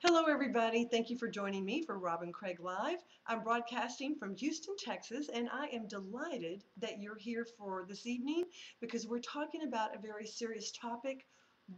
Hello, everybody. Thank you for joining me for Rob and Craig Live. I'm broadcasting from Houston, Texas, and I am delighted that you're here for this evening because we're talking about a very serious topic,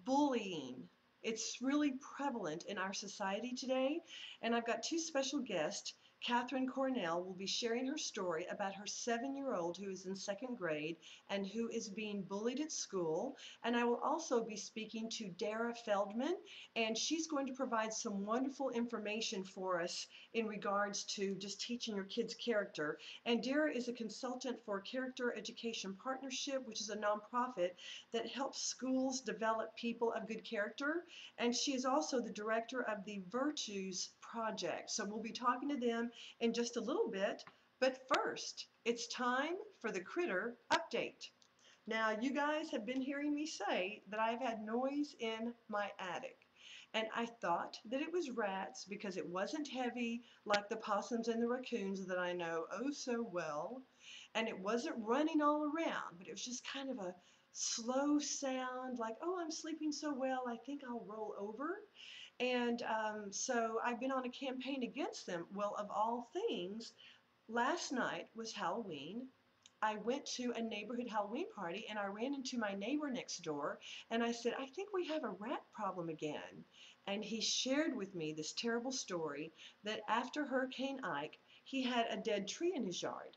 bullying. It's really prevalent in our society today, and I've got two special guests. Katherine Coronel will be sharing her story about her 7-year-old who is in second grade and who is being bullied at school. And I will also be speaking to Dara Feldman, and she's going to provide some wonderful information for us in regards to just teaching your kids character. And Dara is a consultant for Character Education Partnership, which is a nonprofit that helps schools develop people of good character. And she is also the director of the Virtues Project. So we'll be talking to them in just a little bit. But first, it's time for the Critter Update. Now, you guys have been hearing me say that I've had noise in my attic. And I thought that it was rats because it wasn't heavy like the possums and the raccoons that I know oh so well. And it wasn't running all around, but it was just kind of a slow sound like, oh, I'm sleeping so well, I think I'll roll over. And so I've been on a campaign against them. Well, of all things, last night was Halloween. I went to a neighborhood Halloween party and I ran into my neighbor next door and I said, I think we have a rat problem again. And he shared with me this terrible story that after Hurricane Ike, he had a dead tree in his yard.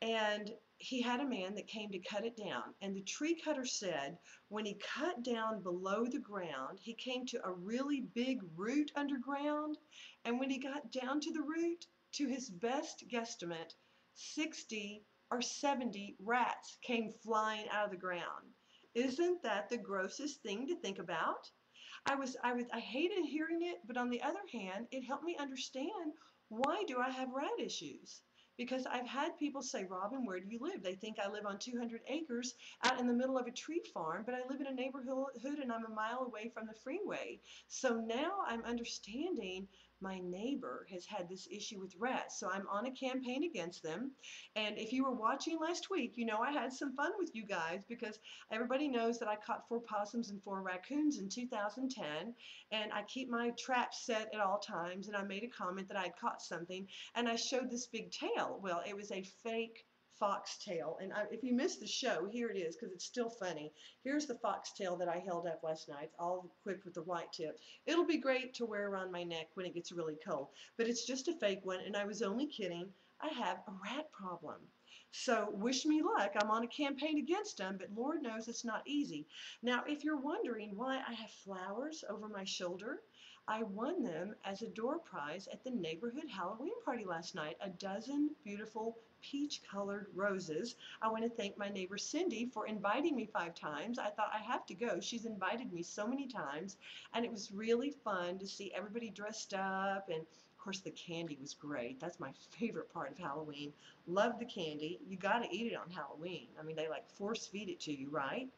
And he had a man that came to cut it down. And the tree cutter said when he cut down below the ground, he came to a really big root underground. And when he got down to the root, to his best guesstimate, 60 or 70 rats came flying out of the ground. Isn't that the grossest thing to think about? I hated hearing it, but on the other hand, it helped me understand why do I have rat issues? Because I've had people say, Robin, where do you live? They think I live on 200 acres out in the middle of a tree farm, but I live in a neighborhood and I'm a mile away from the freeway. So now I'm understanding my neighbor has had this issue with rats. So I'm on a campaign against them. And if you were watching last week, you know I had some fun with you guys because everybody knows that I caught 4 possums and 4 raccoons in 2010. And I keep my traps set at all times. And I made a comment that I had caught something. And I showed this big tail. Well, it was a fake foxtail. And if you missed the show, here it is because it's still funny. Here's the foxtail that I held up last night, all equipped with the white tip. It'll be great to wear around my neck when it gets really cold, but it's just a fake one, and I was only kidding. I have a rat problem. So wish me luck. I'm on a campaign against them, but Lord knows it's not easy. Now, if you're wondering why I have flowers over my shoulder, I won them as a door prize at the neighborhood Halloween party last night. A dozen beautiful peach-colored roses. I want to thank my neighbor Cindy for inviting me 5 times. I thought I have to go. She's invited me so many times, and it was really fun to see everybody dressed up, and of course the candy was great. That's my favorite part of Halloween. Love the candy. You got to eat it on Halloween. I mean, they like force feed it to you, right?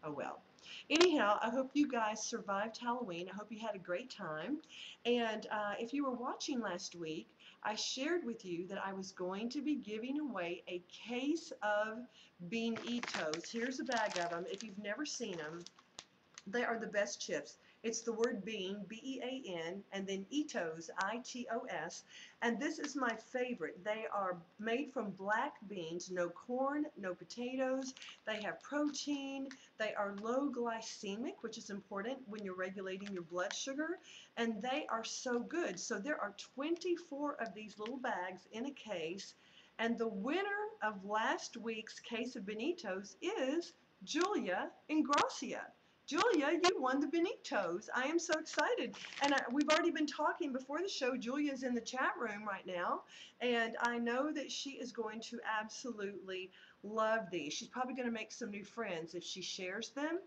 Oh well. Anyhow, I hope you guys survived Halloween. I hope you had a great time. And if you were watching last week, I shared with you that I was going to be giving away a case of beanitos. Here's a bag of them. If you've never seen them, they are the best chips. It's the word bean, B-E-A-N, and then Itos, I-T-O-S. And this is my favorite. They are made from black beans, no corn, no potatoes. They have protein. They are low glycemic, which is important when you're regulating your blood sugar. And they are so good. So there are 24 of these little bags in a case. And the winner of last week's case of Benitos is Julia Ingracia. Julia, you won the Benitos. I am so excited. And we've already been talking before the show. Julia's in the chat room right now. And I know that she is going to absolutely love these. She's probably going to make some new friends if she shares them.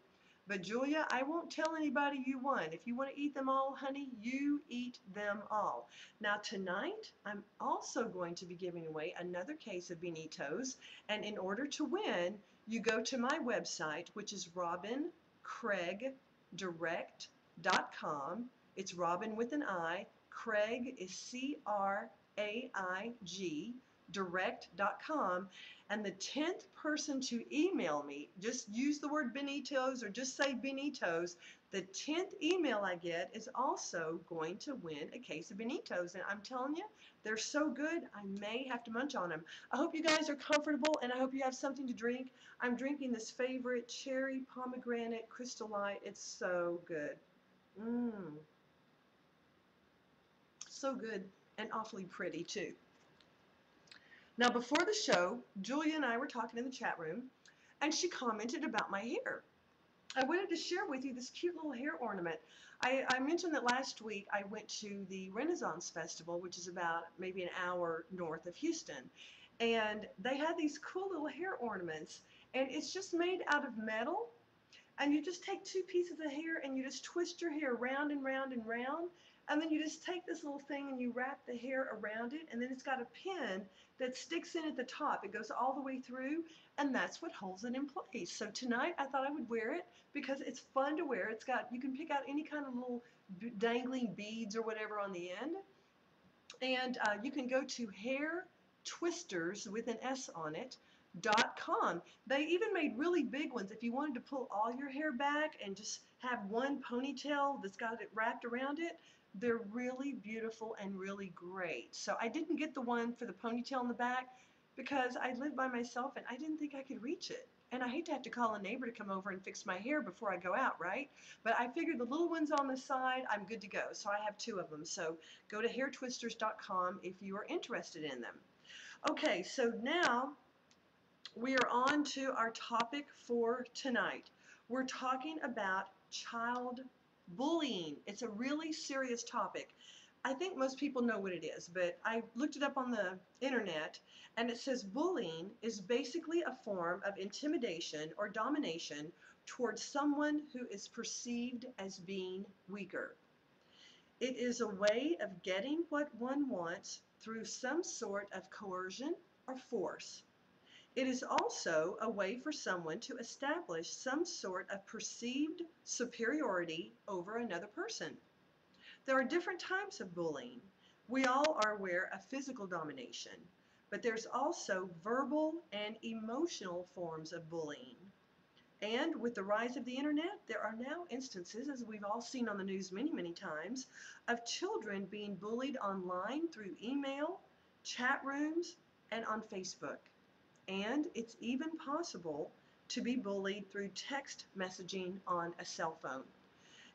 But Julia, I won't tell anybody you won. If you want to eat them all, honey, you eat them all. Now tonight, I'm also going to be giving away another case of Benitos. And in order to win, you go to my website, which is RobinCraigDirect.com. It's Robin with an I. Craig is C-R-A-I-G. Direct.com, and the 10th person to email me, just use the word Benitos or just say Benitos, The 10th email I get is also going to win a case of Benitos. And I'm telling you, they're so good, I may have to munch on them. I hope you guys are comfortable, and I hope you have something to drink. I'm drinking this favorite cherry pomegranate Crystal Light. It's so good. Mmm. So good and awfully pretty, too. Now, before the show, Julia and I were talking in the chat room, and she commented about my hair. I wanted to share with you this cute little hair ornament. I mentioned that last week I went to the Renaissance Festival, which is about maybe an hour north of Houston. And they had these cool little hair ornaments. And it's just made out of metal. And you just take two pieces of hair and you just twist your hair round and round and round. And then you just take this little thing and you wrap the hair around it. And then it's got a pin that sticks in at the top. It goes all the way through, and that's what holds it in place. So tonight I thought I would wear it because it's fun to wear. It's got, you can pick out any kind of little dangling beads or whatever on the end. And you can go to Hair Twisters with an S on it .com. They even made really big ones if you wanted to pull all your hair back and just have one ponytail that's got it wrapped around it. They're really beautiful and really great. So I didn't get the one for the ponytail in the back because I live by myself and I didn't think I could reach it. And I hate to have to call a neighbor to come over and fix my hair before I go out, right? But I figured the little ones on the side, I'm good to go. So I have two of them. So go to hairtwisters.com if you are interested in them. Okay, so now we are on to our topic for tonight. We're talking about child bullying. It's a really serious topic. I think most people know what it is, but I looked it up on the internet, and it says bullying is basically a form of intimidation or domination towards someone who is perceived as being weaker. It is a way of getting what one wants through some sort of coercion or force. It is also a way for someone to establish some sort of perceived superiority over another person. There are different types of bullying. We all are aware of physical domination, but there's also verbal and emotional forms of bullying. And with the rise of the internet, there are now instances, as we've all seen on the news many, many times, of children being bullied online through email, chat rooms, and on Facebook. And it's even possible to be bullied through text messaging on a cell phone.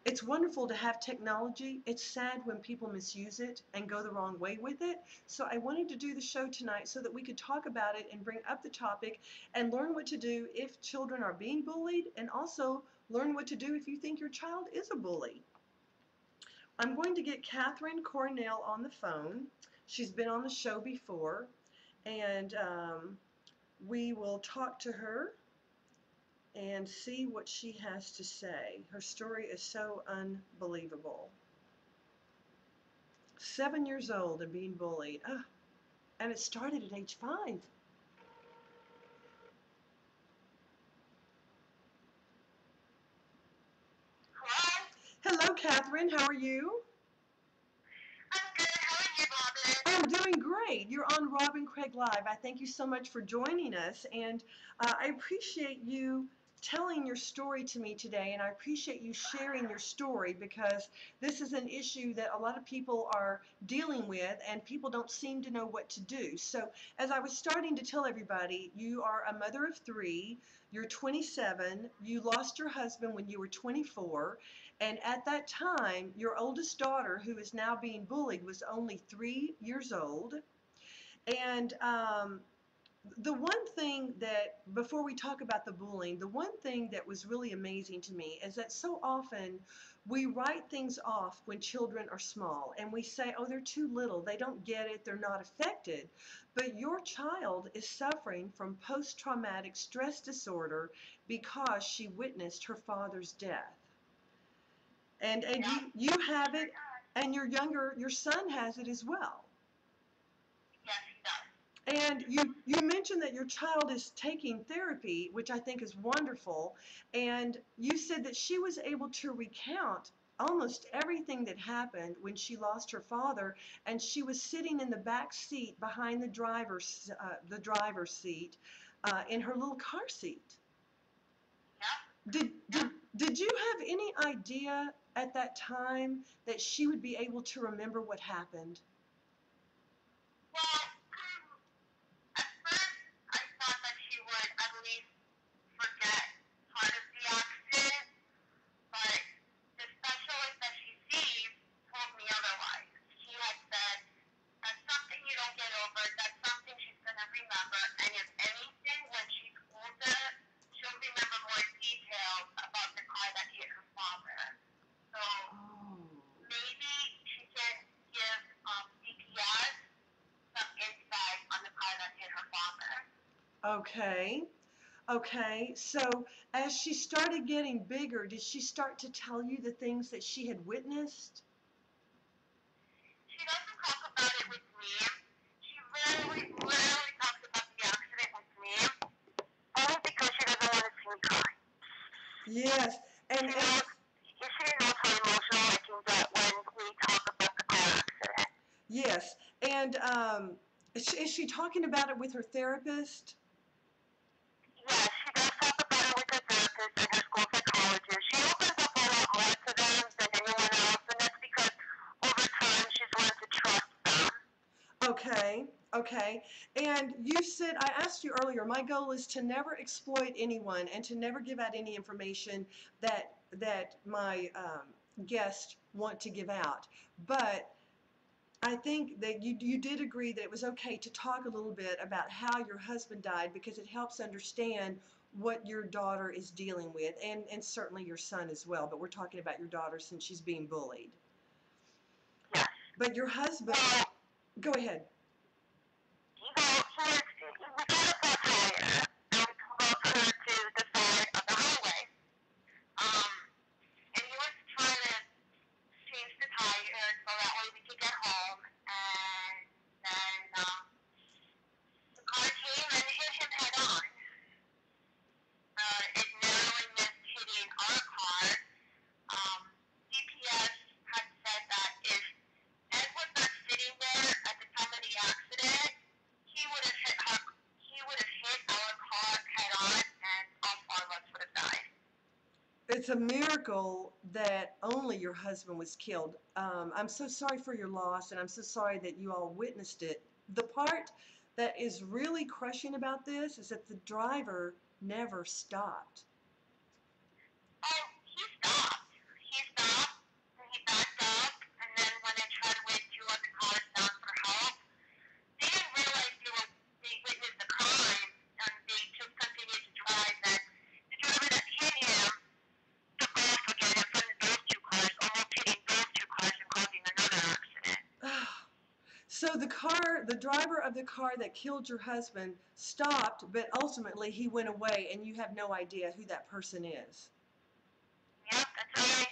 It's wonderful to have technology. It's sad when people misuse it and go the wrong way with it. So I wanted to do the show tonight so that we could talk about it and bring up the topic and learn what to do if children are being bullied, and also learn what to do if you think your child is a bully. I'm going to get Katherine Coronel on the phone. She's been on the show before, and we will talk to her and see what she has to say. Her story is so unbelievable. 7 years old and being bullied. And it started at age 5. Hello, Katherine. How are you? I'm good. How are you, Robin? I'm doing great. You're on Robin Craig Live. I thank you so much for joining us, and I appreciate you telling your story to me today, and I appreciate you sharing your story because this is an issue that a lot of people are dealing with, and people don't seem to know what to do. So as I was starting to tell everybody, you are a mother of 3, you're 27, you lost your husband when you were 24, and at that time, your oldest daughter, who is now being bullied, was only 3 years old. And the one thing that, before we talk about the bullying, the one thing that was really amazing to me is that so often we write things off when children are small, and we say, oh, they're too little, they don't get it, they're not affected. But your child is suffering from post-traumatic stress disorder because she witnessed her father's death. And you have it, and your son has it as well. Yes, he does. And you mentioned that your child is taking therapy, which I think is wonderful. And you said that she was able to recount almost everything that happened when she lost her father, and she was sitting in the back seat behind the driver's seat in her little car seat. Yeah. Did you have any idea at that time that she would be able to remember what happened? Well, at first I thought that she would at least forget part of the accident, but the specialist that she sees told me otherwise. She had said, that's something you don't get over, that's something she's going to remember, and if anything, when she's older, she'll remember more details about the car that hit her father. So Oh. maybe she can give CPS some insight on the car that hit her father. Okay. Okay. So as she started getting bigger, did she start to tell you the things that she had witnessed? She doesn't talk about it with me. She rarely talks about the accident with me, only because she doesn't want to see me cry. Yes. She knows, she knows how emotional I can get when we talk about the car accident. Yes. And is she talking about it with her therapist? Yes, she does talk about it with her therapist and her school psychologist. She opens up a lot more to them than anyone else, and that's because over time she's learned to trust them. Okay, okay. And you said, I asked you earlier, my goal is to never exploit anyone and to never give out any information that my guests want to give out. But I think that you did agree that it was okay to talk a little bit about how your husband died because it helps understand what your daughter is dealing with and certainly your son as well. But we're talking about your daughter since she's being bullied. Yes. But your husband, Well, go ahead. we got a flat tire, and we pulled her to the side of the highway. Um, and he was trying to change the tire so that way we could get home. And then the car came and hit him head on. It narrowly missed hitting our car. DPS had said that if Ed was not sitting there at the time of the accident, he would have hit her. He would have hit our car head on, and all four of us would have died. It's a miracle that only your husband was killed. I'm so sorry for your loss, and I'm so sorry that you all witnessed it. The part that is really crushing about this is that the driver never stopped. Oh, he stopped. He stopped, and he backed up, and then when they tried to wait two other cars down for help, they didn't realize they witnessed the crime, and they just continued to drive. And the driver that hit him took off again in front of those two cars, almost hitting those two cars and causing another accident. So the driver of the car that killed your husband stopped, but ultimately he went away, and you have no idea who that person is. Yep, that's right.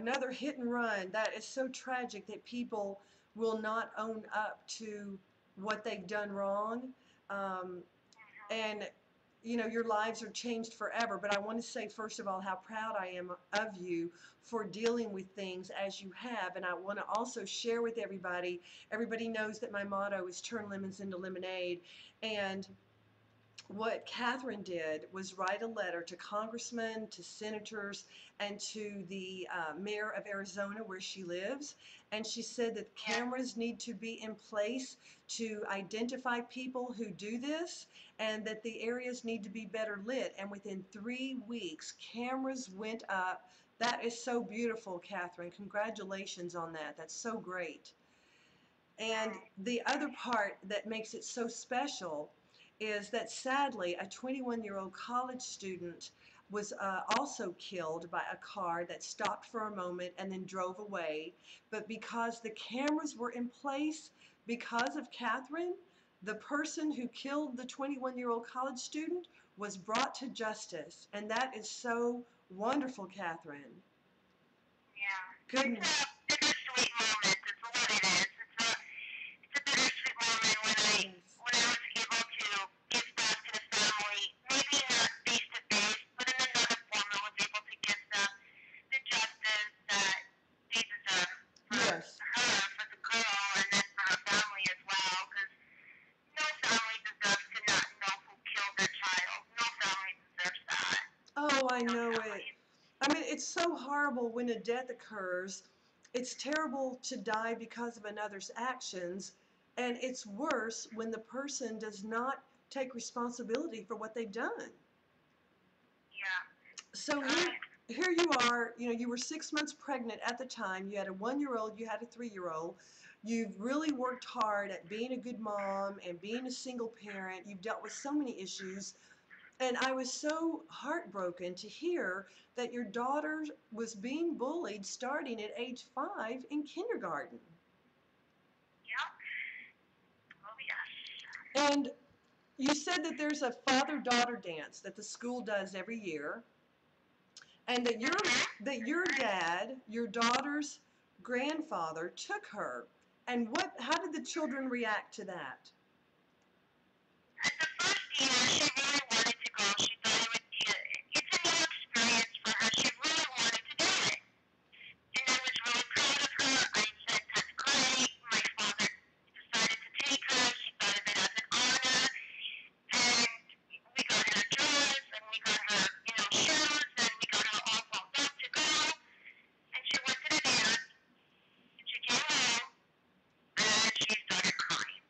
Another hit and run. That is so tragic that people will not own up to what they've done wrong. And you know, your lives are changed forever. But I want to say, first of all, how proud I am of you for dealing with things as you have. And I want to also share with everybody knows that my motto is turn lemons into lemonade. And what Katherine did was write a letter to congressmen, to senators, and to the mayor of Arizona where she lives. And she said that cameras need to be in place to identify people who do this and that the areas need to be better lit. And within 3 weeks, cameras went up. That is so beautiful, Katherine. Congratulations on that. That's so great. And the other part that makes it so special is that sadly a 21-year-old college student was also killed by a car that stopped for a moment and then drove away. But because the cameras were in place, because of Katherine, the person who killed the 21-year-old college student was brought to justice. And that is so wonderful, Katherine. Yeah. Goodness. It's a bittersweet moment. It's what it is. It's a bittersweet moment Yes. when I was able to give back to the family, maybe not face to face, but in another form, I was able to give them the justice that they deserve for Yes. her, for the girl, and then for her family as well. Because no family deserves to not know who killed their child. No family deserves that. Oh, I No know it. family. I mean, so horrible when a death occurs. It's terrible to die because of another's actions, and it's worse when the person does not take responsibility for what they've done. Yeah. So here you are, you were 6 months pregnant at the time. You had a 1-year-old, you had a 3-year-old. You've really worked hard at being a good mom and being a single parent. You've dealt with so many issues. And I was so heartbroken to hear that your daughter was being bullied starting at age 5 in kindergarten. Yep. Oh, yes. And you said that there's a father-daughter dance that the school does every year, and that your dad, your daughter's grandfather, took her. And how did the children react to that? At the first year, she really wanted to go. She thought it would be it's a new experience for her. She really wanted to do it. And I was really proud of her. I said, that's great. My father decided to take her. She thought of it as an honor. And we got her a dress, and we got her, shoes, and we got her all dolled up to go. And she went to the dance, and she came home, and she started crying.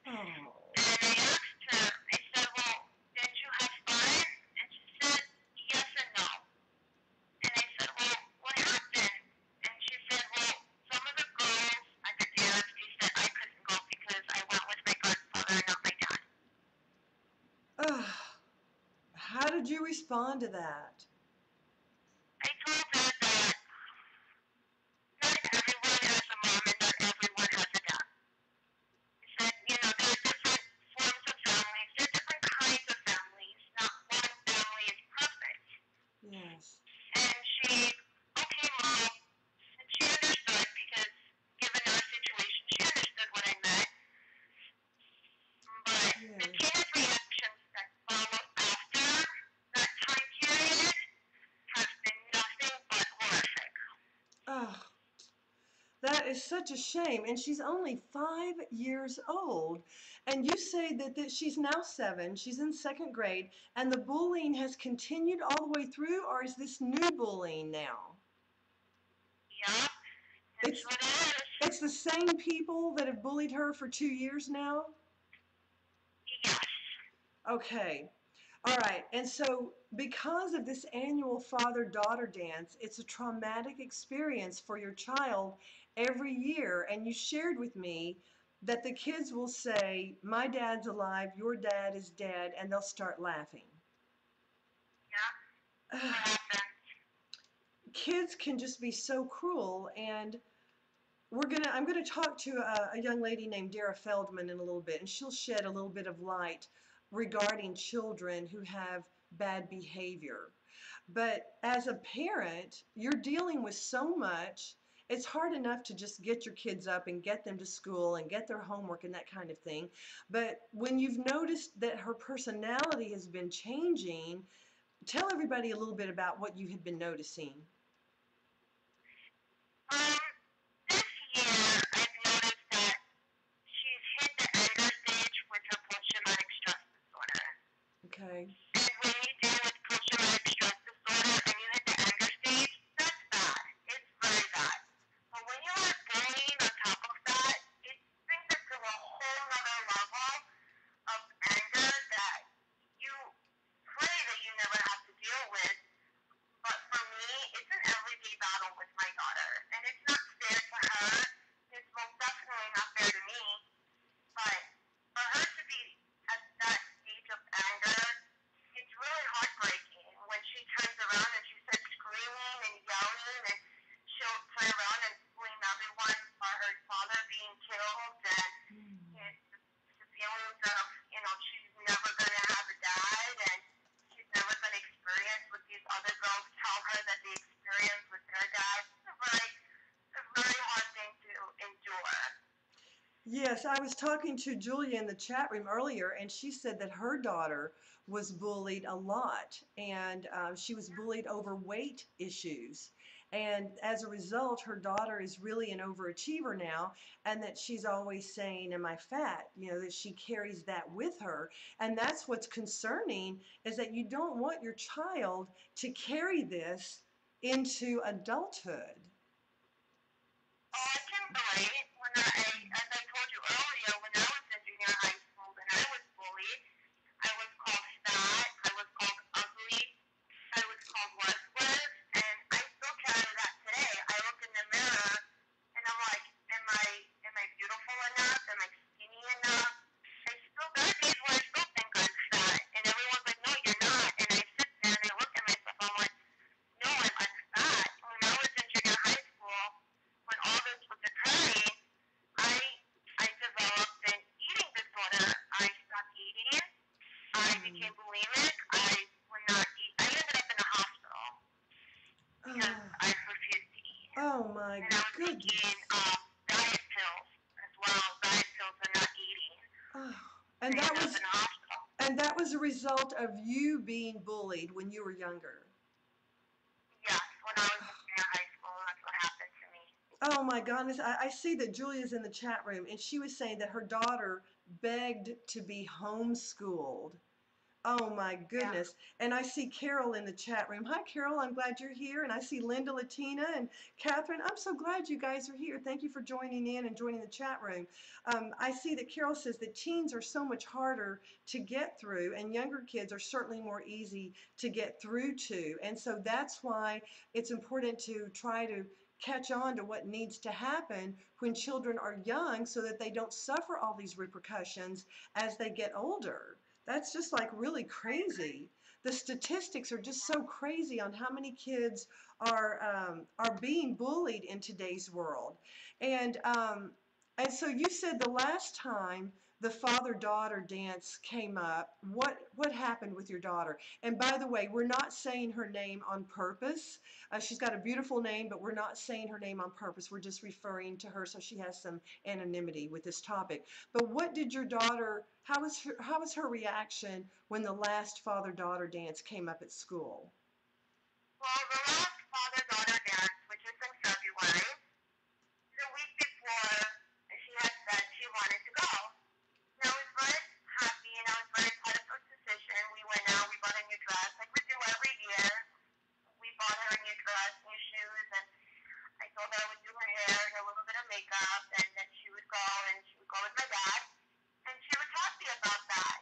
Oh. And I asked her, I said, well, did you have fun? And she said, yes and no. And I said, well, what happened? And she said, well, some of the girls at the dance, they said I couldn't go because I went with my grandfather and not my dad. How did you respond to that? I told her that not everyone has a mom and not everyone has a dad. I said, there are different forms of families, there are different kinds of families. Not one family is perfect. Yes. And she, okay, Mom, and she understood because given our situation, she understood what I meant. But the teenage reactions that follow after that time period have been nothing but horrific. Oh, that is such a shame. And she's only 5 years old. And you say that she's now 7, she's in 2nd grade, and the bullying has continued all the way through, or is this new bullying now? Yeah, that's what it is. It's the same people that have bullied her for 2 years now? Yes. Okay. All right. And so because of this annual father-daughter dance, it's a traumatic experience for your child every year. And you shared with me that the kids will say, my dad's alive, your dad is dead, and they'll start laughing. Yeah. What happened? Kids can just be so cruel, and I'm gonna talk to a young lady named Dara Feldman in a little bit, and she'll shed a little bit of light regarding children who have bad behavior. But as a parent, you're dealing with so much. It's hard enough to just get your kids up and get them to school and get their homework and that kind of thing. But when you've noticed that her personality has been changing, tell everybody a little bit about what you had been noticing. This year I've noticed that she's hit the anger stage with her post-traumatic stress disorder. Okay. And when you deal with post-traumatic stress disorder and you hit the anger stage, that's bad. It's very bad. But when you have bullying on top of that, it brings it to a whole other level of anger that you pray that you never have to deal with. But for me, it's an everyday battle with my daughter. And it's not fair to her. It's most definitely not fair to me. But for her to be at that stage of anger, it's really heartbreaking. When she turns around and she starts screaming and yelling, and she'll turn around and blame everyone for her father being killed, and it's the feelings of, she's never going to have a dad, and she's never going to experience what these other girls tell her that they experienced with their dad. It's a very hard thing to endure. Yes, I was talking to Julia in the chat room earlier, and she said that her daughter was bullied a lot, and she was bullied over weight issues. And as a result, her daughter is really an overachiever now, and that she's always saying, am I fat? That she carries that with her. And that's what's concerning, is that you don't want your child to carry this into adulthood? Oh, I can relate. As I told you earlier, when I was in junior high school and I was bullied, I was called fat, I was called ugly, I was called worthless, and I still carry that today. I look in the mirror and I'm like, am I beautiful enough? Am I skinny enough? There are days where I still think I'm fat, and everyone's like, no, you're not. And I sit there and I look at myself, I'm like, no, I'm fat. When I was in junior high school, when all this was occurring, I I developed an eating disorder. I stopped eating. I became bulimic. I would not eat. I ended up in the hospital because Oh, I refused to eat. oh my And I was goodness. taking diet pills as well. Diet pills and not eating. Oh, And and I that ended up was in the hospital. and that was a result of you being bullied when you were younger. Yes, when I was in junior high school, that's what happened to me. Oh my goodness. I see that Julia's in the chat room and she was saying that her daughter begged to be homeschooled. Oh my Yeah. goodness. And I see Carol in the chat room. Hi, Carol. I'm glad you're here. And I see Linda, Latina, and Catherine. I'm so glad you guys are here. Thank you for joining in and joining the chat room. I see that Carol says that teens are so much harder to get through, and younger kids are certainly more easy to get through to. And so that's why it's important to try to catch on to what needs to happen when children are young so that they don't suffer all these repercussions as they get older. That's just like really crazy. The statistics are just so crazy on how many kids are being bullied in today's world. And um, and so you said the last time the father-daughter dance came up, what happened with your daughter? And by the way, we're not saying her name on purpose. She's got a beautiful name, but we're not saying her name on purpose. We're just referring to her so she has some anonymity with this topic. But what did your daughter, how was her reaction when the last father-daughter dance came up at school? Well, the last father-daughter dance, which is in February, the week before, she had said she wanted to go. And I was very happy and I was very proud of her decision. We went out, we bought a new dress, like we do every year. We bought her a new dress, new shoes, and I told her I would do her hair and a little bit of makeup, and then she would go and she would go with my dad, and she was happy about that.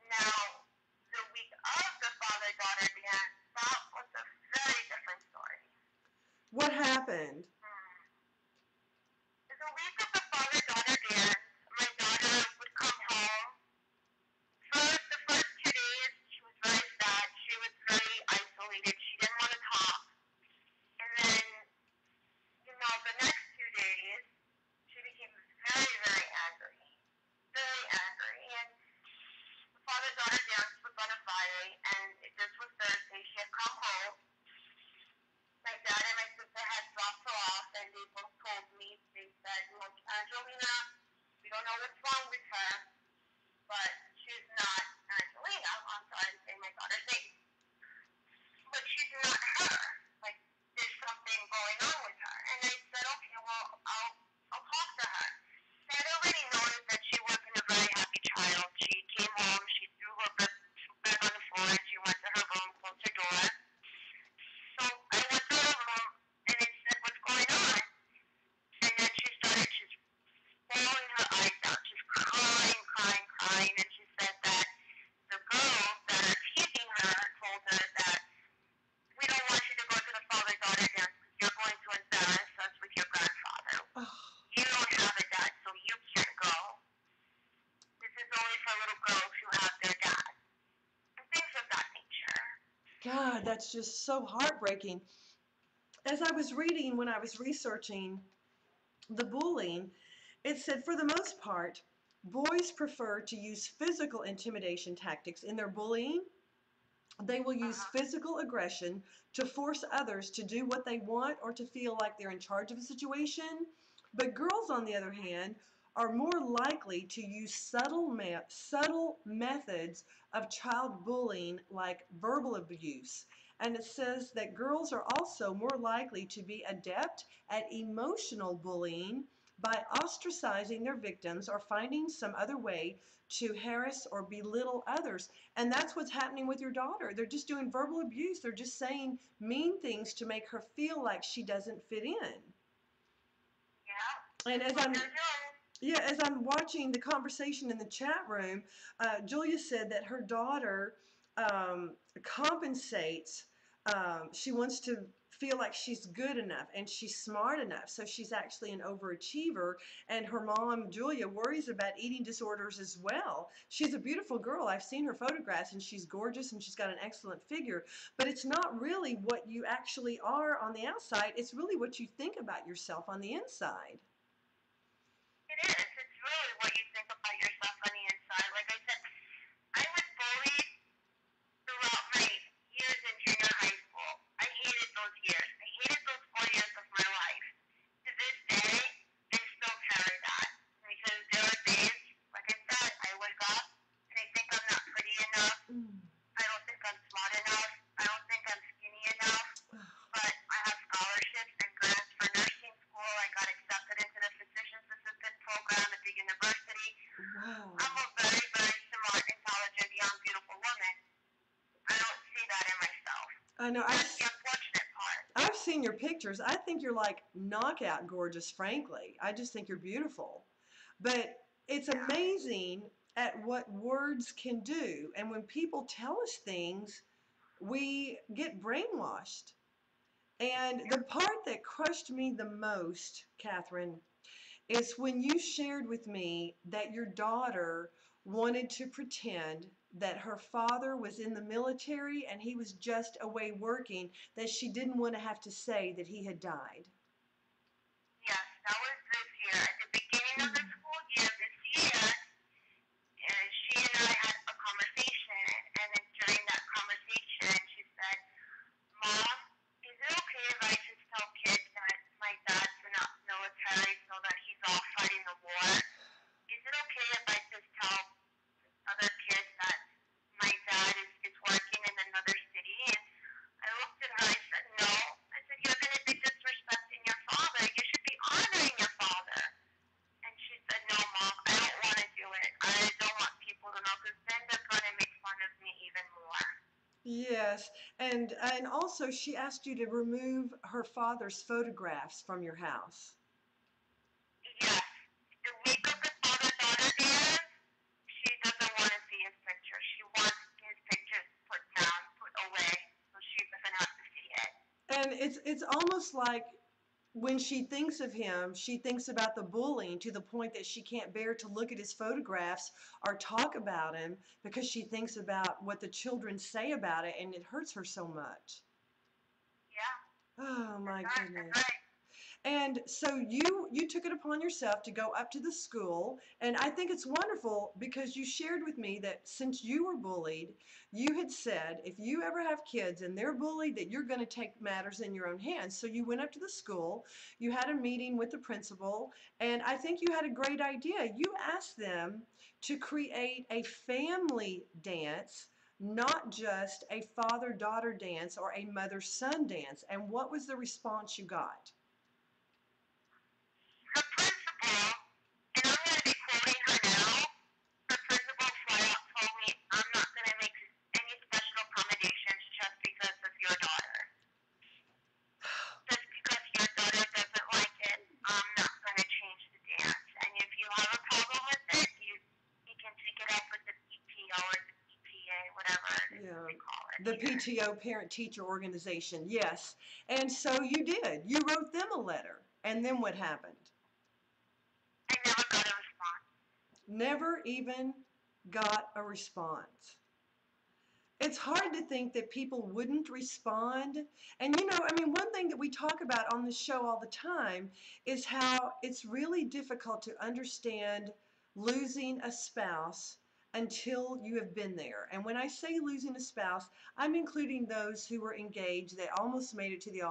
Now, the week of the father-daughter dance, that was a very different story. What happened? The week of the father-daughter dance, my daughter would come home. The first 2 days, she was very sad. She was very isolated. She didn't want to talk. And then, the next 2 days, she became very, very angry. Very angry. And the father-daughter dance was on a Friday, and this was Thursday. She had come home. My dad and my sister had dropped her off, and they both told me, they said, look, Angelina, we don't know what's wrong with her, but she's not Angelina. I'm sorry to say my daughter's name. But she's not her. Like, there's something going on with her. And I said, okay, well, I'll talk to her. I had already noticed that she wasn't a very happy child. She came home, she threw her bed on the floor, and she went to her room, closed her door. So I went to her room, and I said, what's going on? And then she started just bawling her eyes out, just crying, crying, crying. And she said that the girls that are teasing her told her that we don't want you to go to the father-daughter dance because you're going to embarrass us with your grandfather. Oh, You don't have a dad, so you can't go. This is only for little girls who have their dad. And things of that nature. God, that's just so heartbreaking. As I was reading when I was researching the bullying, it said for the most part, boys prefer to use physical intimidation tactics in their bullying. They will use physical aggression to force others to do what they want or to feel like they're in charge of a situation. But girls, on the other hand, are more likely to use subtle methods of child bullying like verbal abuse. And it says that girls are also more likely to be adept at emotional bullying by ostracizing their victims or finding some other way to harass or belittle others. And that's what's happening with your daughter. They're just doing verbal abuse. They're just saying mean things to make her feel like she doesn't fit in. Yeah. And as What I'm they're doing. Yeah, as I'm watching the conversation in the chat room, Julia said that her daughter compensates. She wants to feel like she's good enough and she's smart enough. So she's actually an overachiever. And her mom, Julia, worries about eating disorders as well. She's a beautiful girl. I've seen her photographs and she's gorgeous and she's got an excellent figure. But it's not really what you actually are on the outside. It's really what you think about yourself on the inside. It is. It's really what you think about yourself on the inside. Like I said, I was bullied throughout my years in junior high school. I hated those years. I hated those 4 years of my life. To this day, I still carry that. Because there are days, like I said, I wake up and I think I'm not pretty enough. I don't think I'm smart enough. I don't think I'm skinny enough. But I have scholarships and grants for nursing school. I got accepted into the physician's assistant program at the university. Wow. I'm a very, very smart, intelligent, young, beautiful woman. I don't see that in myself. I know. That's the unfortunate part. I've seen your pictures. I think you're like knockout gorgeous, frankly. I just think you're beautiful. But it's amazing at what words can do. And when people tell us things, we get brainwashed. And the part that crushed me the most, Katherine, is when you shared with me that your daughter wanted to pretend that her father was in the military and he was just away working, that she didn't want to have to say that he had died. Yes, that was this year. At the beginning of the school year this year, she and I had a conversation. And then during that conversation, she said, Mom, is it okay if I just tell kids that my dad's in the military so that he's off fighting the war? Is it okay if I just tell other kids that my dad is working in another city? And I looked at her, I said, no. I said, you're going to be disrespecting your father. You should be honoring your father. And she said, no, Mom, I don't want to do it. I don't want people to know because then they're going to make fun of me even more. Yes, and also she asked you to remove her father's photographs from your house. Yes. The week of the father-daughter dance, she doesn't want to see his picture. She wants his pictures put down, put away, so she doesn't have to see it. And it's almost like when she thinks of him, she thinks about the bullying to the point that she can't bear to look at his photographs or talk about him because she thinks about what the children say about it, and it hurts her so much. Yeah. Oh my That's right, goodness. that's right. And so you took it upon yourself to go up to the school, and I think it's wonderful because you shared with me that since you were bullied, you had said if you ever have kids and they're bullied, that you're going to take matters in your own hands. So you went up to the school, you had a meeting with the principal, and I think you had a great idea. You asked them to create a family dance, not just a father-daughter dance or a mother-son dance. And what was the response you got? Her principal, and I'm going to be quoting her now, her principal flat out told me, I'm not going to make any special accommodations just because of your daughter. Just because your daughter doesn't like it, I'm not going to change the dance. And if you have a problem with it, you can take it up with the PTO or the PTA, whatever they call it. The PTO, Parent Teacher Organization, yes. And so you did. You wrote them a letter. And then what happened? I never got a response. Never even got a response. It's hard to think that people wouldn't respond. And one thing that we talk about on this show all the time is how it's really difficult to understand losing a spouse until you have been there. And when I say losing a spouse, I'm including those who were engaged, they almost made it to the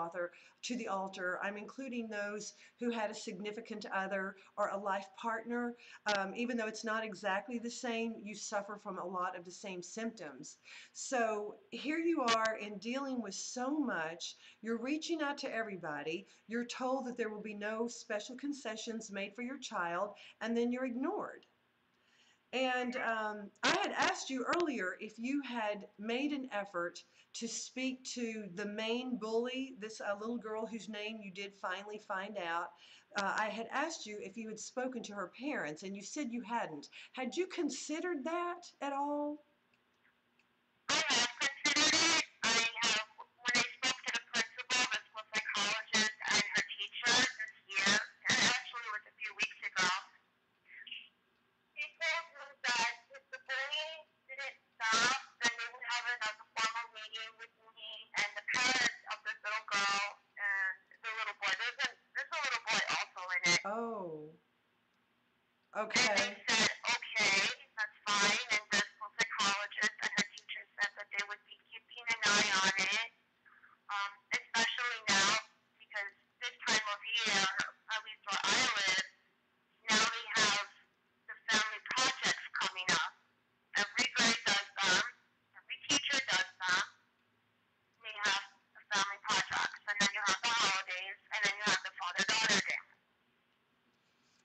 altar. I'm including those who had a significant other or a life partner. Even though it's not exactly the same, you suffer from a lot of the same symptoms. So here you are in dealing with so much. You're reaching out to everybody. You're told that there will be no special concessions made for your child, and then you're ignored. And I had asked you earlier if you had made an effort to speak to the main bully, this little girl whose name you did finally find out. I had asked you if you had spoken to her parents, and you said you hadn't. Had you considered that at all? I have considered it. When I spoke to the principal, the school psychologist, and her teacher this year, and actually it was a few weeks ago, he told me that if the bullying didn't stop, then they would have another formal meeting with me and the parents of this little girl and the little boy. There's a little boy also in it. Oh, And they okay. said, okay, that's fine. And the school psychologist and her teacher said that they would be keeping an eye on it, especially now because this time of year, at least where I live, now they have the family projects coming up. Every grade does them. Every teacher does them. They have the family projects, and then you have the holidays, and then you have the father-daughter day.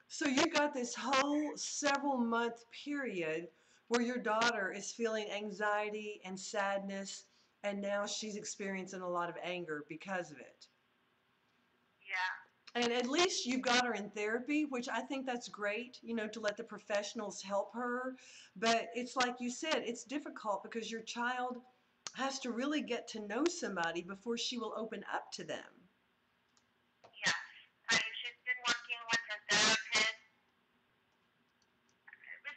So you got this whole several month period where your daughter is feeling anxiety and sadness, and now she's experiencing a lot of anger because of it. Yeah. And at least you've got her in therapy, which I think that's great, to let the professionals help her. But it's like you said, it's difficult because your child has to really get to know somebody before she will open up to them. Yes. She's been working with her therapist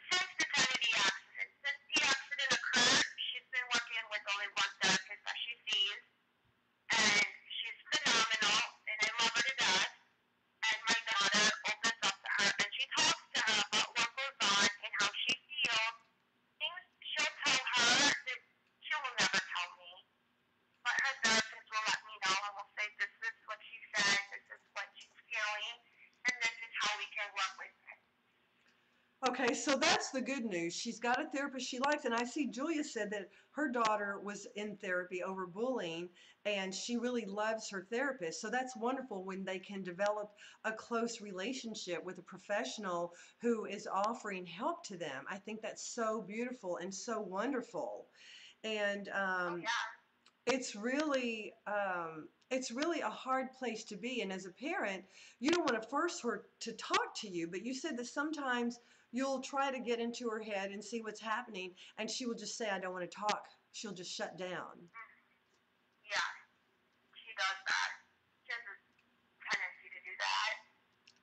since the time of the accident. Since the accident occurred, she's been working with only one therapist that she sees. And she's phenomenal, and I love her to death. And my daughter opens up to her, and she talks to her about what goes on and how she feels. Things she'll tell her that she will never tell me. But her therapist will let me know and will say, this is what she said, this is what she's feeling, and this is how we can work with it. Okay, so that's the good news. She's got a therapist she likes, and I see Julia said that her daughter was in therapy over bullying, and she really loves her therapist. So that's wonderful when they can develop a close relationship with a professional who is offering help to them. I think that's so beautiful and so wonderful. And it's really a hard place to be. And as a parent, you don't want to force her to talk to you, but you said that sometimes you'll try to get into her head and see what's happening, and she will just say, I don't want to talk. She'll just shut down. Yeah, she does that. She has a tendency to do that.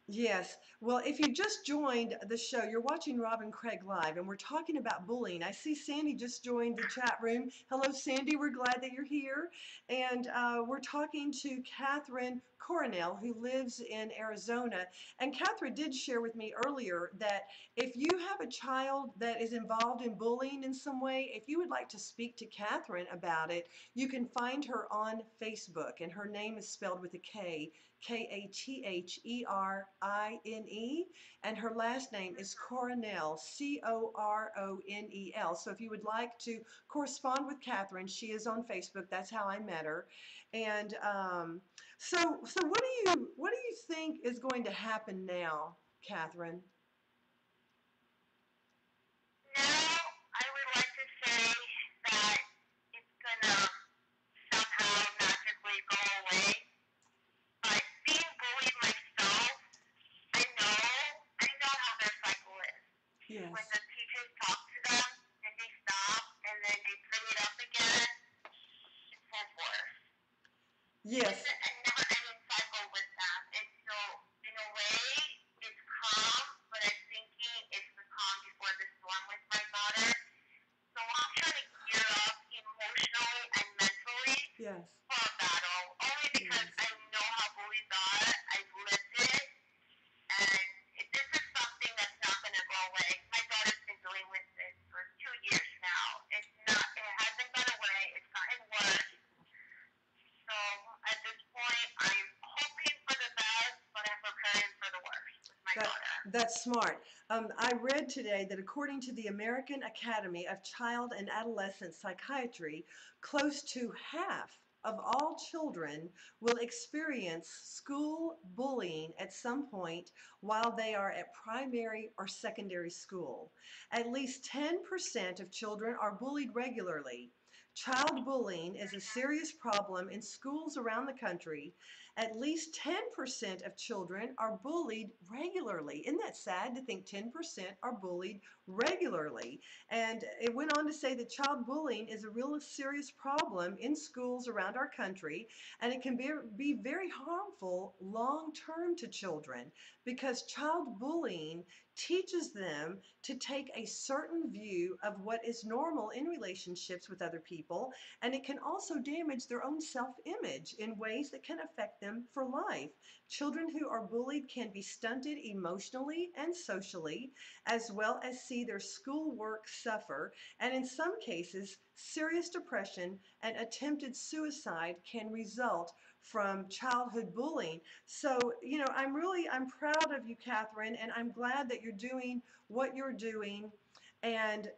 Yes. Well, if you just joined the show, you're watching Rob and Craig Live, and we're talking about bullying. I see Sandy just joined the chat room. Hello, Sandy. We're glad that you're here. And we're talking to Katherine Coronel, who lives in Arizona. And Katherine did share with me earlier that if you have a child that is involved in bullying in some way, if you would like to speak to Katherine about it, you can find her on Facebook, and her name is spelled with a K. Katherine, and her last name is Coronel, Coronel. So if you would like to correspond with Katherine, she is on Facebook. That's how I met her. And so what do you think is going to happen now, Katherine? Now, I would like to say that it's gonna somehow magically go away. But being bullied myself, I know how their cycle is. Yes. When the teachers talk to them, then they stop, and then they bring it up again, and so forth. Yes. It's a never-ending cycle with them. And so, in a way, it's calm, but I'm thinking it's the calm before the storm with my daughter. So I'm trying to gear up emotionally and mentally Yes. for a battle, only because I know how bullies are. I've lived it, and this is something that's not going to go away. My daughter's been dealing with this for my That, daughter. that's smart. I read today that according to the American Academy of Child and Adolescent Psychiatry, close to half of all children will experience school bullying at some point while they are at primary or secondary school. At least 10% of children are bullied regularly. Child bullying is a serious problem in schools around the country. At least 10% of children are bullied regularly. Isn't that sad to think 10% are bullied regularly? And it went on to say that child bullying is a real serious problem in schools around our country, and it can be very harmful long term to children because child bullying teaches them to take a certain view of what is normal in relationships with other people, and it can also damage their own self-image in ways that can affect them for life. Children who are bullied can be stunted emotionally and socially, as well as see their schoolwork suffer, and in some cases, serious depression and attempted suicide can result from childhood bullying. So, I'm proud of you, Katherine, and I'm glad that you're doing what you're doing and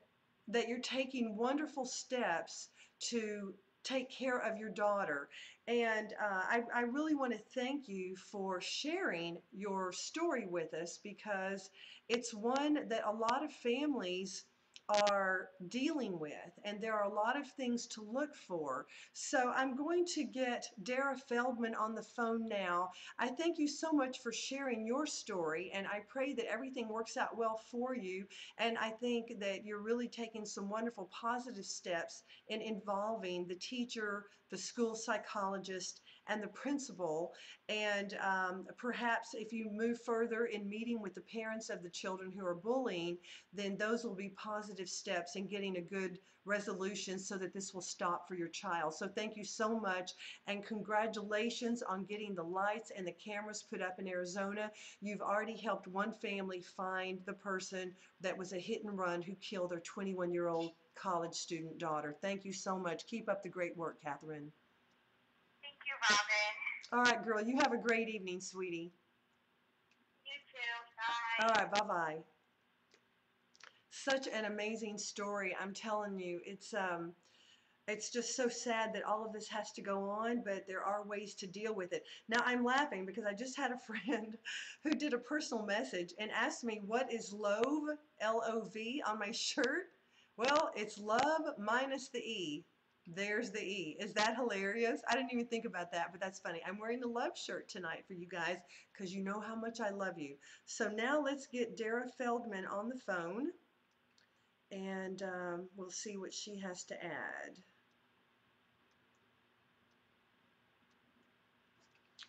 that you're taking wonderful steps to take care of your daughter. And I really want to thank you for sharing your story with us because it's one that a lot of families are dealing with, and there are a lot of things to look for. So I'm going to get Dara Feldman on the phone now. I thank you so much for sharing your story, and I pray that everything works out well for you. And I think that you're really taking some wonderful positive steps in involving the teacher, the school psychologist, and the principal. And perhaps if you move further in meeting with the parents of the children who are bullying, then those will be positive steps in getting a good resolution so that this will stop for your child. So thank you so much, and congratulations on getting the lights and the cameras put up in Arizona. You've already helped one family find the person that was a hit and run who killed their 21-year-old college student daughter. Thank you so much. Keep up the great work, Katherine. Thank you, Robin. All right, girl, you have a great evening, sweetie. You too. All Bye. right, bye-bye. Such an amazing story. I'm telling you, it's just so sad that all of this has to go on, but there are ways to deal with it. Now, I'm laughing because I just had a friend who did a personal message and asked me, what is LOVE, L-O-V, on my shirt? Well, it's love minus the E. There's the E. Is that hilarious? I didn't even think about that, but that's funny. I'm wearing the love shirt tonight for you guys because you know how much I love you. So now let's get Dara Feldman on the phone, and we'll see what she has to add.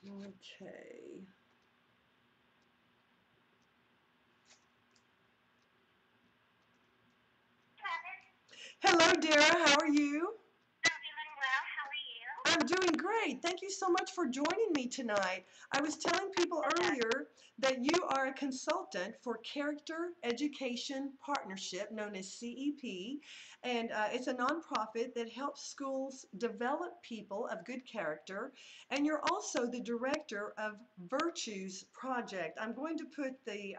Okay. Hello, Dara. How are you? I'm doing well. How are you? I'm doing great. Thank you so much for joining me tonight. I was telling people earlier that you are a consultant for Character Education Partnership, known as CEP, and it's a nonprofit that helps schools develop people of good character, and you're also the director of Virtues Project. I'm going to put the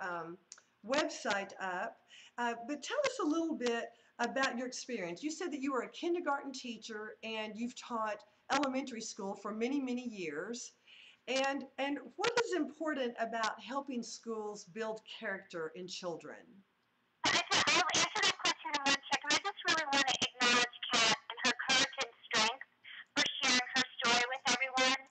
website up, but tell us a little bit about your experience. You said that you were a kindergarten teacher and you've taught elementary school for many, many years. And what is important about helping schools build character in children? I'll answer that question in 1 second. I just really want to acknowledge Kat and her courage and strength for sharing her story with everyone.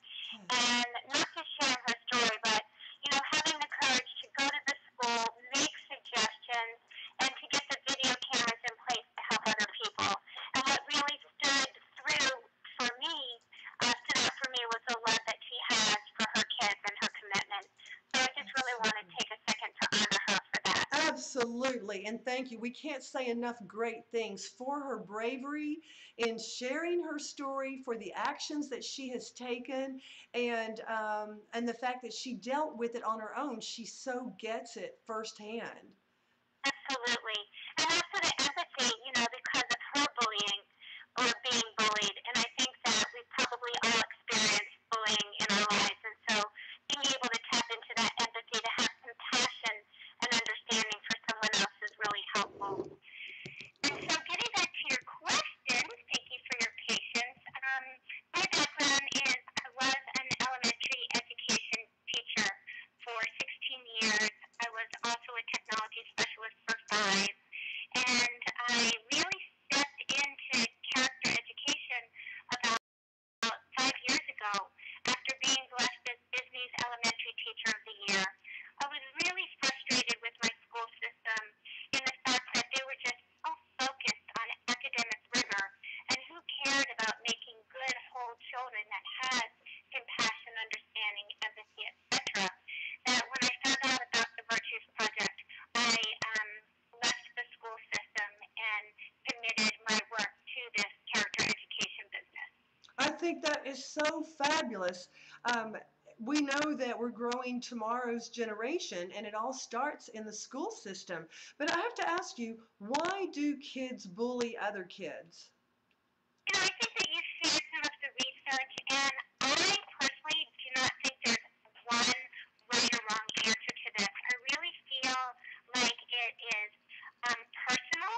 And not just sharing her story, but, having the courage to go to the school, make suggestions, and to get the video cameras in place to help other people. And what really stood out for me was the love that she has for her kids and her commitment. So I just really want to take a second to honor her for that. Absolutely, and thank you. We can't say enough great things for her bravery in sharing her story, for the actions that she has taken, and the fact that she dealt with it on her own. She so gets it firsthand. Absolutely. And also the empathy, because of her bullying or being bullied. And I think that we probably all experienced bullying in our lives. And so being able to tap into that empathy, to have compassion that is so fabulous. We know that we're growing tomorrow's generation, and it all starts in the school system. But I have to ask you, why do kids bully other kids? I think that you shared some of the research, and I personally do not think there's one right or wrong answer to this. I really feel like it is personal,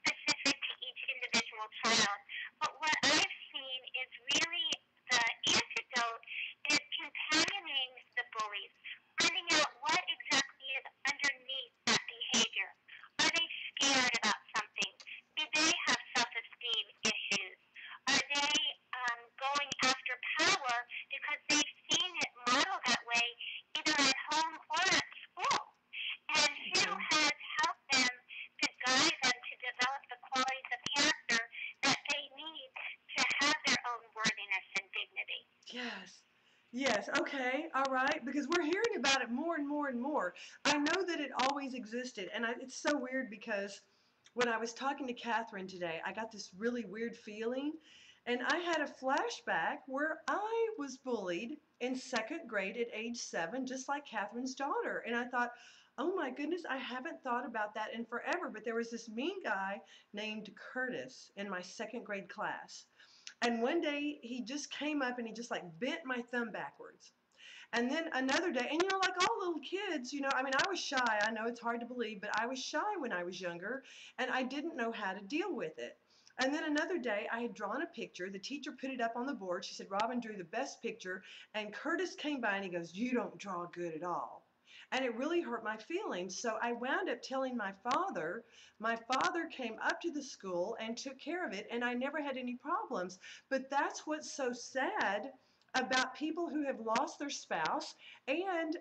specific to each individual child. But what I've seen is really the antidote is companioning the bullies, finding out what exactly is underneath that behavior. Are they scared about something? Do they have self-esteem issues? Are they going after power because they've seen it modeled that way either at home or at school? And who has helped them to guide them to develop the qualities of character that they need to have their own worthiness and dignity? Yes. Yes, okay, all right, because we're hearing about it more and more and more. I know that it always existed, and it's so weird because when I was talking to Katherine today, I got this really weird feeling, and I had a flashback where I was bullied in second grade at age 7, just like Katherine's daughter. And I thought, oh my goodness, I haven't thought about that in forever. But there was this mean guy named Curtis in my second grade class. And one day he just came up and he just like bent my thumb backwards. And then another day, and like all little kids, I mean, I was shy. I know it's hard to believe, but I was shy when I was younger, and I didn't know how to deal with it. And then another day, I had drawn a picture. The teacher put it up on the board. She said, Robin drew the best picture. And Curtis came by and he goes, you don't draw good at all. And it really hurt my feelings. So I wound up telling my father. My father came up to the school and took care of it, and I never had any problems. But that's what's so sad about people who have lost their spouse and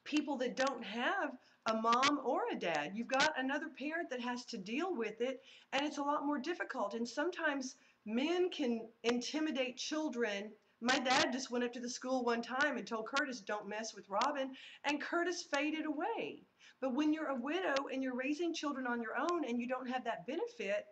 people that don't have a mom or a dad. You've got another parent that has to deal with it, and it's a lot more difficult. And sometimes men can intimidate children. My dad just went up to the school one time and told Curtis, don't mess with Robin, and Curtis faded away. But when you're a widow and you're raising children on your own and you don't have that benefit,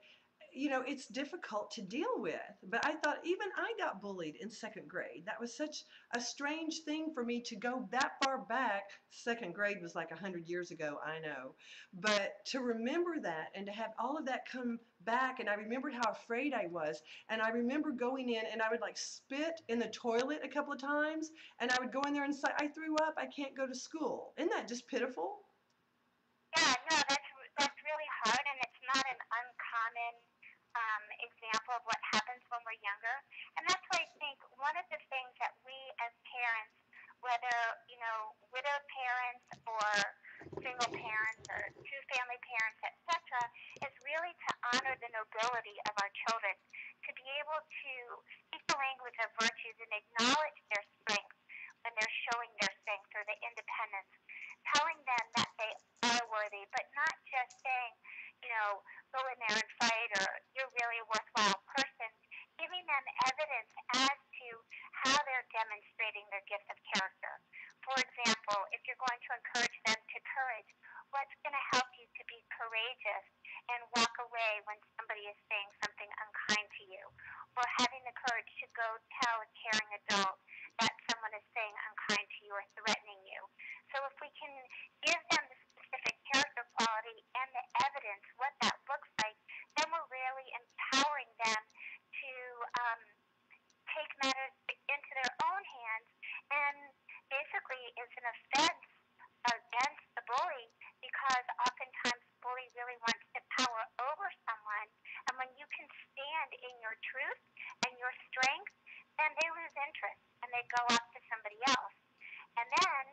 it's difficult to deal with. But I thought even I got bullied in second grade. That was such a strange thing for me to go that far back. Second grade was like 100 years ago, I know. But to remember that and to have all of that come back, and I remembered how afraid I was. And I remember going in and I would like spit in the toilet a couple of times, and I would go in there and say, I threw up, I can't go to school. Isn't that just pitiful? Yeah, no, that's really hard, and it's not an uncommon example of what happens when we're younger. And that's why I think one of the things that we as parents, whether widowed parents or single parents or two-family parents, etc., is really to honor the nobility of our children, to be able to speak the language of virtues and acknowledge their strengths when they're showing their strength or the independence, telling them that they are worthy, but not just saying, go in there and fight, or you're really a worthwhile person, giving them evidence as to how they're demonstrating their gift of character. For example, if you're going to encourage them to courage, what's going to help you to be courageous and walk away when somebody is saying something unkind to you? Or having the courage to go tell a caring adult that someone is saying unkind to you or threatening you. So if we can give them the specific character quality and the evidence, what that looks like, then we're really empowering them to take matters into their own hands, and basically is an offense against the bully, because oftentimes the bully really wants to power over someone, and when you can stand in your truth and your strength, then they lose interest and they go off to somebody else. And then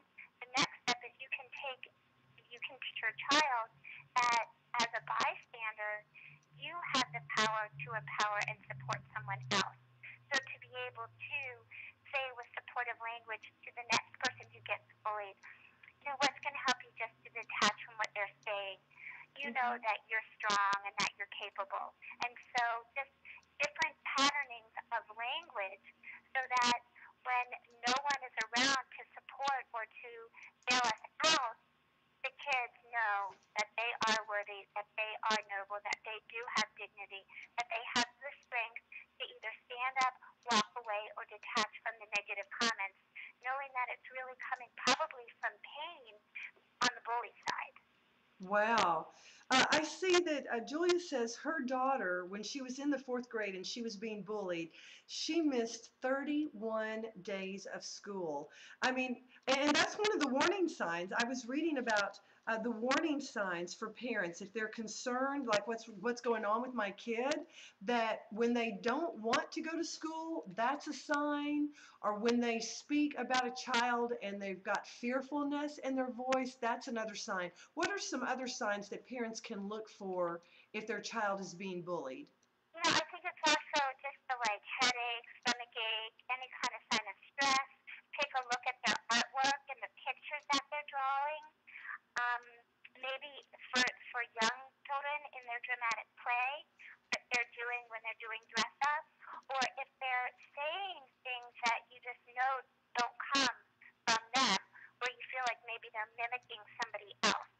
the next step is you can teach your child that as a bystander, you have the power to empower and support someone else. So to be able to say with supportive language to the next person who gets bullied, what's going to help you just to detach from what they're saying. You know that you're strong and that you're capable. And so just different patternings of language so that when no one is around to support or to bail us out, the kids know that they are worthy, that they are noble, that they do have dignity, that they have the strength to either stand up walk away or detach from the negative comments, knowing that it's really coming probably from pain on the bully side. Wow. I see that Julia says her daughter, when she was in the fourth grade and she was being bullied, she missed 31 days of school. I mean, and that's one of the warning signs. I was reading about the warning signs for parents if they're concerned, like what's going on with my kid, that when they don't want to go to school, that's a sign, or when they speak about a child and they've got fearfulness in their voice, that's another sign. What are some other signs that parents can look for if their child is being bullied? I think it's also just the like headache, stomach ache, any kind of sign of stress. Take a look at their artwork and the pictures that they're drawing. Um, Maybe for young children in their dramatic play, what they're doing when they're doing dress up, or if they're saying things that you just know don't come from them, where you feel like maybe they're mimicking somebody else.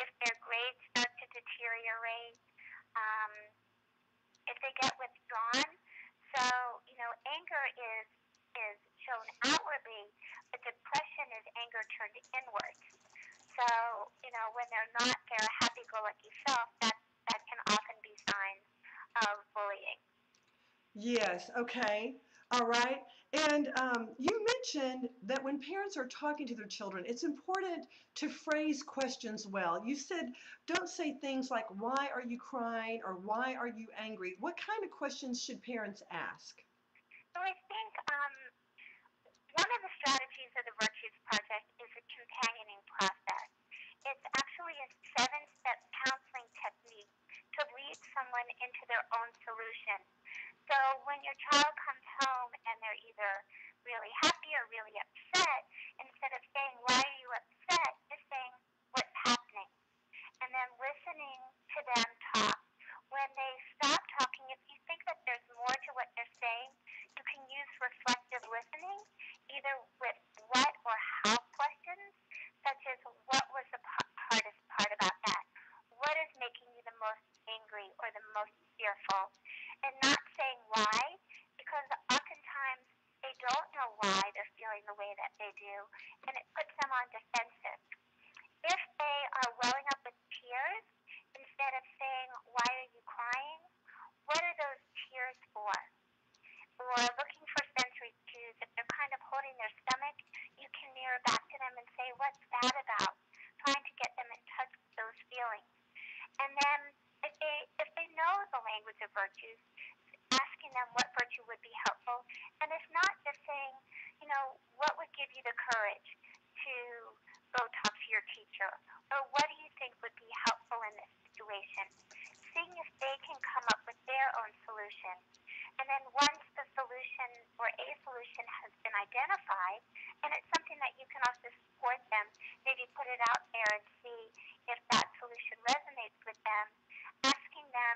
If their grades start to deteriorate, um, if they get withdrawn. So, anger is shown outwardly, but depression is anger turned inward. So, when they're not their happy-go-lucky self, that can often be signs of bullying. Yes, okay. All right. And you mentioned that when parents are talking to their children, it's important to phrase questions well. You said don't say things like, why are you crying or why are you angry? What kind of questions should parents ask? So I think one of the strategies of the Virtues Project is a companioning process. It's actually a 7-step counseling technique to lead someone into their own solution. So when your child comes home and they're either really happy or really upset, instead of saying, why are you upset, just saying, what's happening? And then listening to them talk. When they stop talking, if you think that there's more to what they're saying, you can use reflective listening, either with what or how questions, such as what was the hardest part about that? What is making you the most angry or the most fearful? And not saying why, because oftentimes they don't know why they're feeling the way that they do, and it puts them on defensive. If they are welling up with tears, instead of saying, why are you crying? What are those tears for? Or looking for sensory cues. If they're kind of holding their stomach, you can mirror back to them and say, what's that about? Trying to get them in touch with those feelings. And then if they know the language of virtues, asking them what virtue would be helpful. And if not, just saying, what would give you the courage to go talk to your teacher? Or what do you think would be helpful in this situation? Seeing if they can come up with their own solution. And then once the solution or a solution has been identified, and it's something that you can also support them, maybe put it out there and see if that solution resonates with them, asking them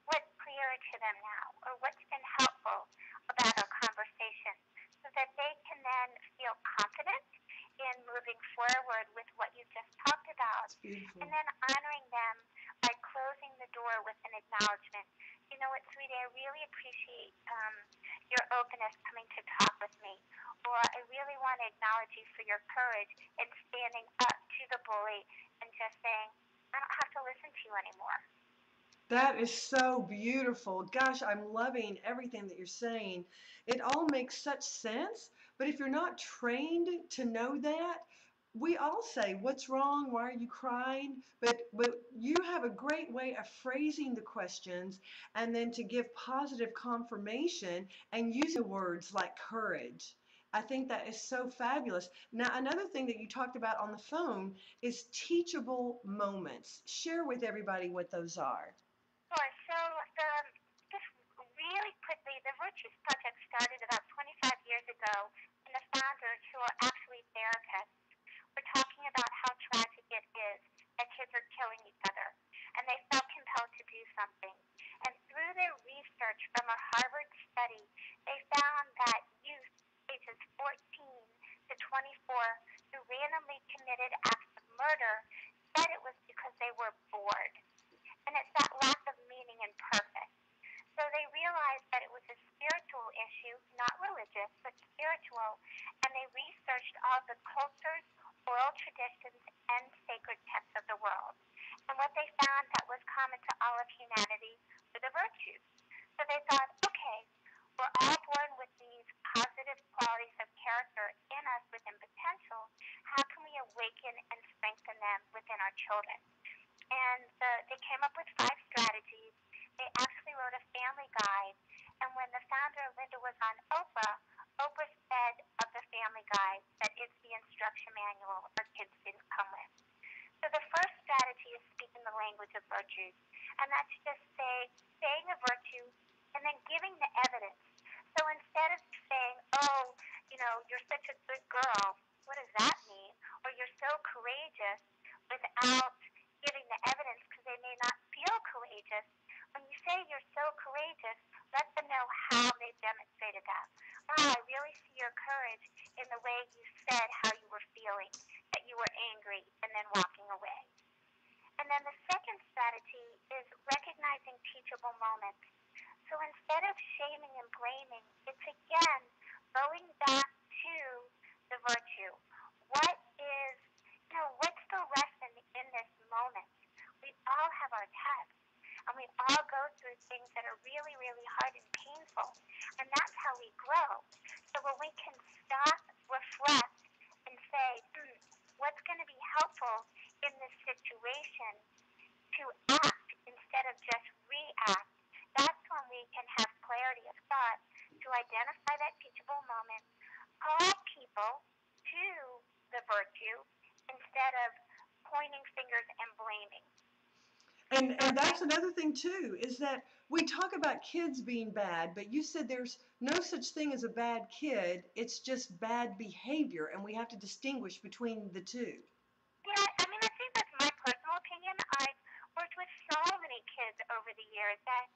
what's clearer to them now, or what's been helpful about our conversation, so that they can then feel confident in moving forward with what you just talked about. And then honoring them by closing the door with an acknowledgement. You know what, sweetie, I really appreciate your openness coming to talk with me. Or I really want to acknowledge you for your courage in standing up to the bully and just saying, I don't have to listen to you anymore. That is so beautiful. Gosh, I'm loving everything that you're saying. It all makes such sense, but if you're not trained to know that, we all say, "What's wrong? Why are you crying?" But you have a great way of phrasing the questions and then to give positive confirmation and using words like courage. I think that is so fabulous. Now, another thing that you talked about on the phone is teachable moments. Share with everybody what those are. Sure. So just really quickly, the Virtues Project started about 25 years ago, and the founders, who are actually therapists, were talking about how tragic it is that kids are killing each other, and they felt compelled to do something. And through their research from a Harvard study, they found that youth ages 14 to 24 who randomly committed acts of murder said it was because they were bored. And it's that lack of meaning and purpose. So they realized that it was a spiritual issue, not religious, but spiritual, and they researched all the cultures, oral traditions, and sacred texts of the world. And what they found that was common to all of humanity were the virtues. So they thought, okay, we're all born with these positive qualities of character in us within potential. How can we awaken and strengthen them within our children? And they came up with 5 strategies. They actually wrote a family guide. And when the founder, Linda, was on Oprah, Oprah said of the family guide that it's the instruction manual our kids didn't come with. So the first strategy is speaking the language of virtues. And that's just saying a virtue and then giving the evidence. So instead of saying, oh, you're such a good girl, what does that mean? Or you're so courageous without giving the evidence because they may not feel courageous. When you say you're so courageous, let them know how they've demonstrated that. Wow, I really see your courage in the way you said how you were feeling, that you were angry, and then walking away. And then the second strategy is recognizing teachable moments. So instead of shaming and blaming, it's again going back to the virtue. What's the lesson in this moment? We all have our tests, and we all go through things that are really, really hard and painful, and that's how we grow. So when we can stop, reflect, and say, what's going to be helpful in this situation to act instead of just react, that's when we can have clarity of thought to identify that teachable moment, call people to the virtue instead of pointing fingers and blaming. And that's another thing too, is that we talk about kids being bad, but you said there's no such thing as a bad kid, it's just bad behavior, and we have to distinguish between the two. Yeah, I think that's my personal opinion. I've worked with so many kids over the years that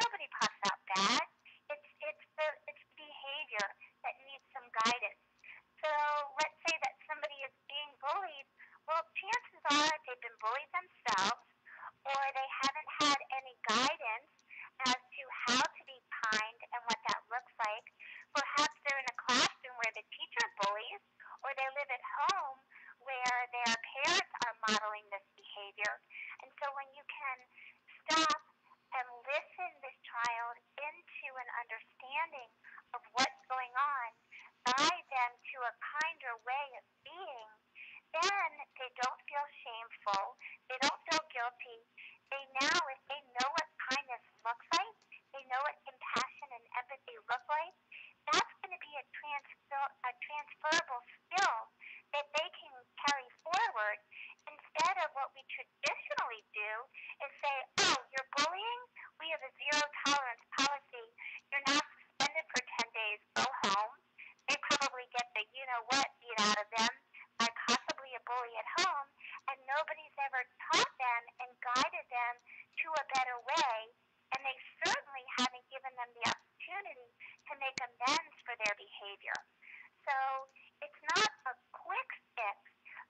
nobody pops out bad. It's behavior that needs some guidance. So let's say that somebody is being bullied. Well, chances are they've been bullied themselves, or they haven't had any guidance as to how to be kind and what that looks like. Perhaps they're in a classroom where the teacher bullies, or they live at home where their parents are modeling this behavior. And so when you can stop and listen this child into an understanding of what's going on, guide them to a kinder way of being, then they don't feel shameful, they don't feel guilty. They now, if they know what kindness looks like, they know what compassion and empathy look like, that's going to be a transferable skill that they can carry forward instead of what we traditionally do is say, oh, you're bullying? We have a zero tolerance policy. You're now suspended for 10 days. Go home. They probably get the you-know-what beat out of them by possibly a bully at home, and nobody's ever taught them and guided them to a better way, and they certainly haven't given them the opportunity to make amends for their behavior. So it's not a quick fix,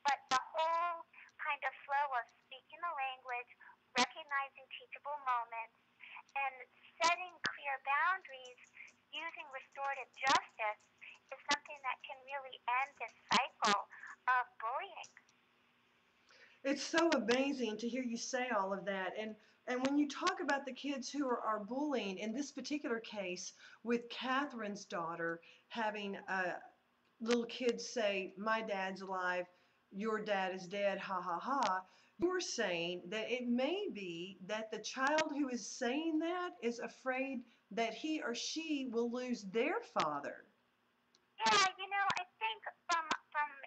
but the whole kind of flow of speaking the language, recognizing teachable moments, and setting clear boundaries using restorative justice is something that can really end this cycle of bullying. It's so amazing to hear you say all of that. And when you talk about the kids who are bullying, in this particular case with Catherine's daughter having little kids say, my dad's alive, your dad is dead, ha ha ha, you're saying that it may be that the child who is saying that is afraid that he or she will lose their father. Yeah, I think from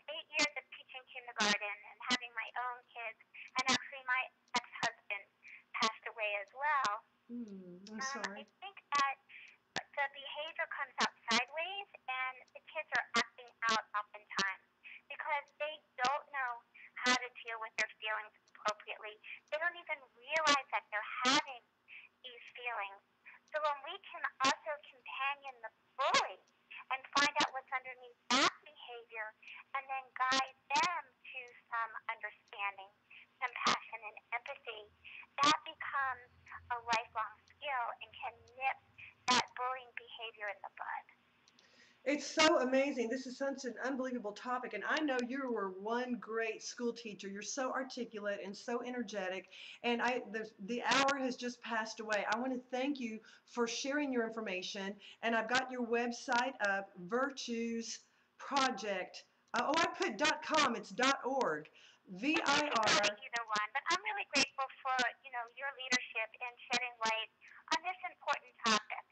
8 years of teaching kindergarten and having my own kids, and actually my ex-husband passed away as well. I'm sorry. I think that the behavior comes out sideways, and the kids are acting out oftentimes because they don't know how to deal with their feelings appropriately. They don't even realize that they're having these feelings. So when we can also companion the bully and find out what's underneath that behavior and then guide them to some understanding, compassion, and empathy, that becomes a lifelong skill and can nip that bullying behavior in the bud. It's so amazing. This is such an unbelievable topic, and I know you were one great school teacher. You're so articulate and so energetic, and the hour has just passed away. I want to thank you for sharing your information, and I've got your website up, Virtues Project. Oh, I put .com. It's .org. VIR. Either one, but I'm really grateful for your leadership in shedding light on this important topic.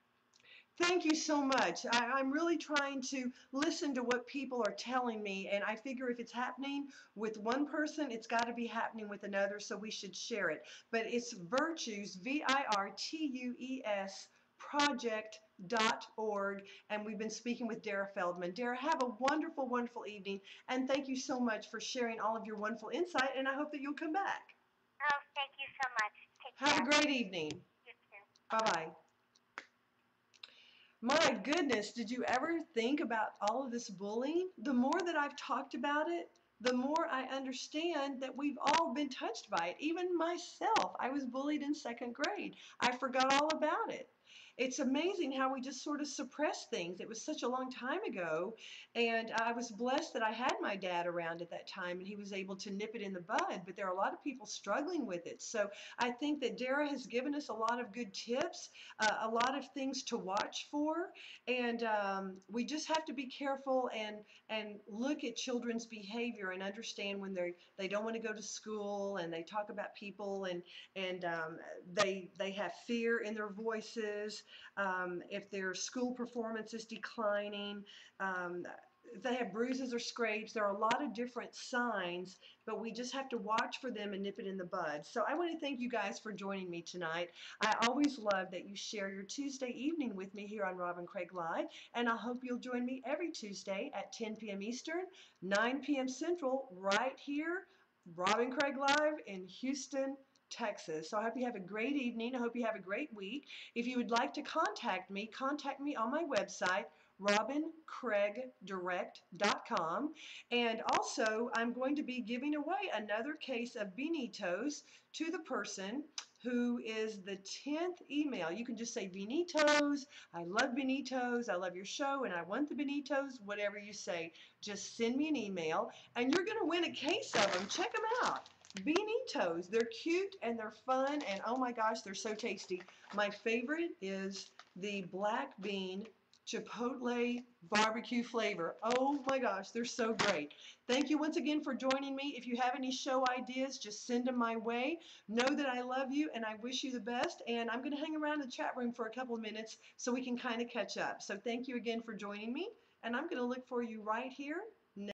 Thank you so much. I'm really trying to listen to what people are telling me, and I figure if it's happening with one person, it's got to be happening with another, so we should share it. But it's Virtues, VIRTUES, project.org, and we've been speaking with Dara Feldman. Dara, have a wonderful, wonderful evening, and thank you so much for sharing all of your wonderful insight, and I hope that you'll come back. Oh, thank you so much. Take care. Have a great evening. You too. Bye-bye. My goodness, did you ever think about all of this bullying? The more that I've talked about it, the more I understand that we've all been touched by it. Even myself, I was bullied in second grade. I forgot all about it. It's amazing how we just sort of suppress things. It was such a long time ago, and I was blessed that I had my dad around at that time, and he was able to nip it in the bud, but there are a lot of people struggling with it. So I think that Dara has given us a lot of good tips, a lot of things to watch for, and we just have to be careful and look at children's behavior and understand when they don't want to go to school and they talk about people and they have fear in their voices. If their school performance is declining, if they have bruises or scrapes, there are a lot of different signs, but we just have to watch for them and nip it in the bud. So I want to thank you guys for joining me tonight. I always love that you share your Tuesday evening with me here on Robin Craig Live, and I hope you'll join me every Tuesday at 10 p.m. Eastern, 9 p.m. Central, right here, Robin Craig Live in Houston, Texas. So I hope you have a great evening. I hope you have a great week. If you would like to contact me on my website, robincraigdirect.com. And also, I'm going to be giving away another case of Benitos to the person who is the 10th email. You can just say, Benitos, I love Benitos, I love your show, and I want the Benitos, whatever you say. Just send me an email, and you're going to win a case of them. Check them out. Benitos. They're cute and they're fun, and oh my gosh, they're so tasty. My favorite is the black bean chipotle barbecue flavor. Oh my gosh, they're so great. Thank you once again for joining me. If you have any show ideas, just send them my way. Know that I love you and I wish you the best, and I'm going to hang around the chat room for a couple of minutes so we can kind of catch up. So thank you again for joining me, and I'm going to look for you right here